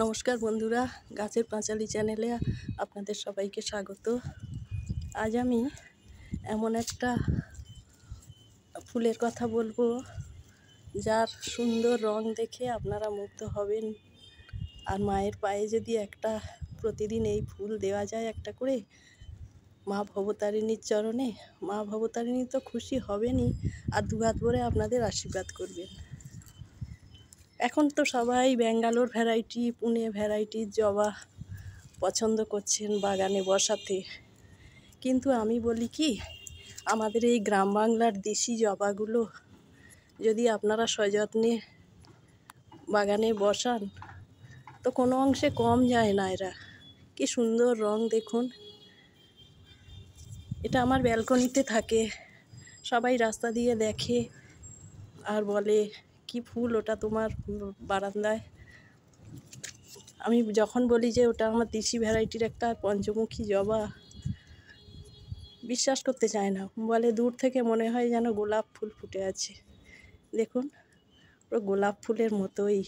নমস্কার বন্ধুরা, গাছের পাঁচালী চ্যানেলে আপনাদের সবাইকে স্বাগত। আজ আমি এমন একটা ফুলের কথা বলবো যার সুন্দর রং দেখে আপনারা মুগ্ধ হবেন। আর মায়ের পায়ে যদি একটা প্রতিদিন এই ফুল দেওয়া যায় একটা করে মা ভবতারিণীর চরণে, মা ভবতারিণী তো খুশি হবেনই, আর দুহাত ভরে আপনাদের আশীর্বাদ করবেন। এখন তো সবাই ব্যাঙ্গালোর ভ্যারাইটি, পুনে ভ্যারাইটির জবা পছন্দ করছেন বাগানে বসাতে, কিন্তু আমি বলি কি, আমাদের এই গ্রাম বাংলার দেশি জবাগুলো যদি আপনারা সযত্নে বাগানে বসান তো কোনো অংশে কম যায় না। এরা কি সুন্দর রং দেখুন। এটা আমার ব্যালকনিতে থাকে, সবাই রাস্তা দিয়ে দেখে আর বলে কি ফুল ওটা তোমার বারান্দায়। আমি যখন বলি যে ওটা আমার দেশি ভ্যারাইটির একটা পঞ্চমুখী জবা, বিশ্বাস করতে চায় না, বলে দূর থেকে মনে হয় যেন গোলাপ ফুল ফুটে আছে। দেখুন, পুরো গোলাপ ফুলের মতোই,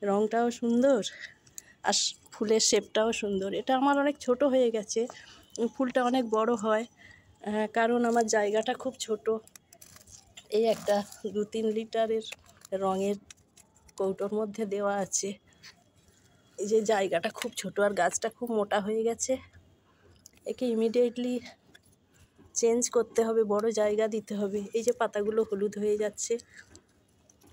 রঙটাও সুন্দর আর ফুলের শেপটাও সুন্দর। এটা আমার অনেক ছোট হয়ে গেছে, ফুলটা অনেক বড় হয়, কারণ আমার জায়গাটা খুব ছোট। এই একটা 2-3 লিটারের রঙের কৌটোর মধ্যে দেওয়া আছে। এই যে জায়গাটা খুব ছোট আর গাছটা খুব মোটা হয়ে গেছে, একে ইমিডিয়েটলি চেঞ্জ করতে হবে, বড় জায়গা দিতে হবে। এই যে পাতাগুলো হলুদ হয়ে যাচ্ছে,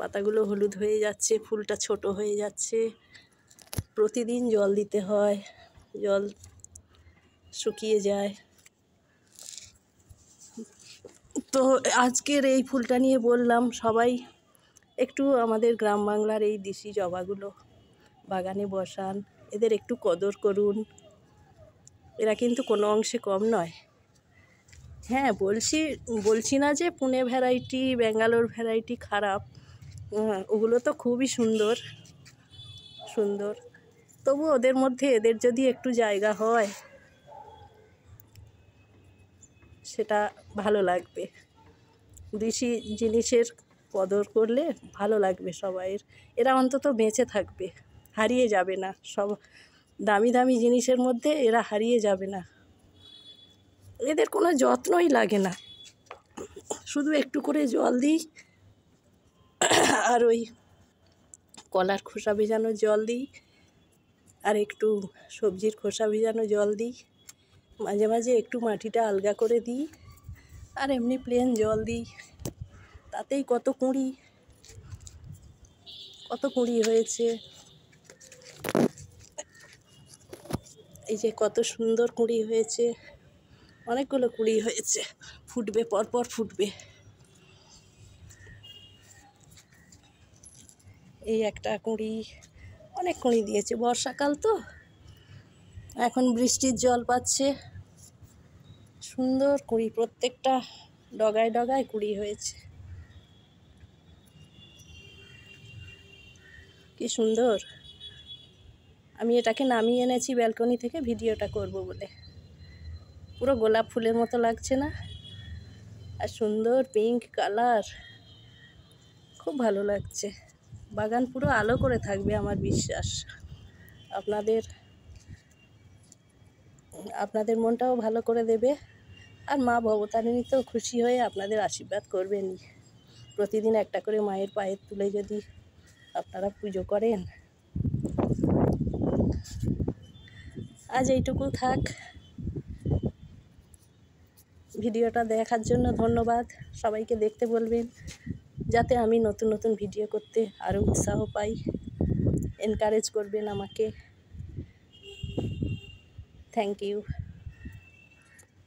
পাতাগুলো হলুদ হয়ে যাচ্ছে, ফুলটা ছোট হয়ে যাচ্ছে, প্রতিদিন জল দিতে হয়, জল শুকিয়ে যায়। তো আজকের এই ফুলটা নিয়ে বললাম সবাই একটু আমাদের গ্রাম বাংলার এই দেশি জবাগুলো বাগানে বসান, এদের একটু কদর করুন। এরা কিন্তু কোনো অংশে কম নয়। হ্যাঁ, বলছি না যে পুনে ভ্যারাইটি, ব্যাঙ্গালোর ভ্যারাইটি খারাপ, ওগুলো তো খুবই সুন্দর সুন্দর, তবু ওদের মধ্যে এদের যদি একটু জায়গা হয় সেটা ভালো লাগবে। দেশি জিনিসের কদর করলে ভালো লাগবে সবাইয়ের। এরা অন্তত বেঁচে থাকবে, হারিয়ে যাবে না। সব দামি দামি জিনিসের মধ্যে এরা হারিয়ে যাবে না। এদের কোনো যত্নই লাগে না, শুধু একটু করে জল দিই আর ওই কলার খোসা ভেজানো জল দিই আর একটু সবজির খোসা ভেজানো জল দিই, মাঝে মাঝে একটু মাটিটা আলগা করে দিই আর এমনি প্লেন জল দিই। তাতেই কত কুঁড়ি হয়েছে। এই যে কত সুন্দর কুঁড়ি হয়েছে, অনেকগুলো কুঁড়ি হয়েছে, ফুটবে, পরপর ফুটবে। এই একটা কুঁড়ি, অনেক কুঁড়ি দিয়েছে, বর্ষাকাল তো এখন বৃষ্টির জল পাচ্ছে, সুন্দর কুঁড়ি, প্রত্যেকটা ডগায় ডগায় কুঁড়ি হয়েছে। কি সুন্দর। আমি এটাকে নামিয়ে এনেছি ব্যালকনি থেকে ভিডিওটা করব বলে। পুরো গোলাপ ফুলের মতো লাগছে না? আর সুন্দর পিঙ্ক কালার, খুব ভালো লাগছে। বাগান পুরো আলো করে থাকবে আমার বিশ্বাস। আপনাদের মনটাও ভালো করে দেবে, আর মা ভবতারিণী তো খুশি হয়ে আপনাদের আশীর্বাদ করবেনই। প্রতিদিন একটা করে মায়ের পায়ের তুলে যদি আপনারা পুজো করেন। আজ এইটুকু থাক। ভিডিওটা দেখার জন্য ধন্যবাদ। সবাইকে দেখতে বলবেন যাতে আমি নতুন নতুন ভিডিও করতে আরও উৎসাহ পাই। এনকারেজ করবেন আমাকে। Thank you.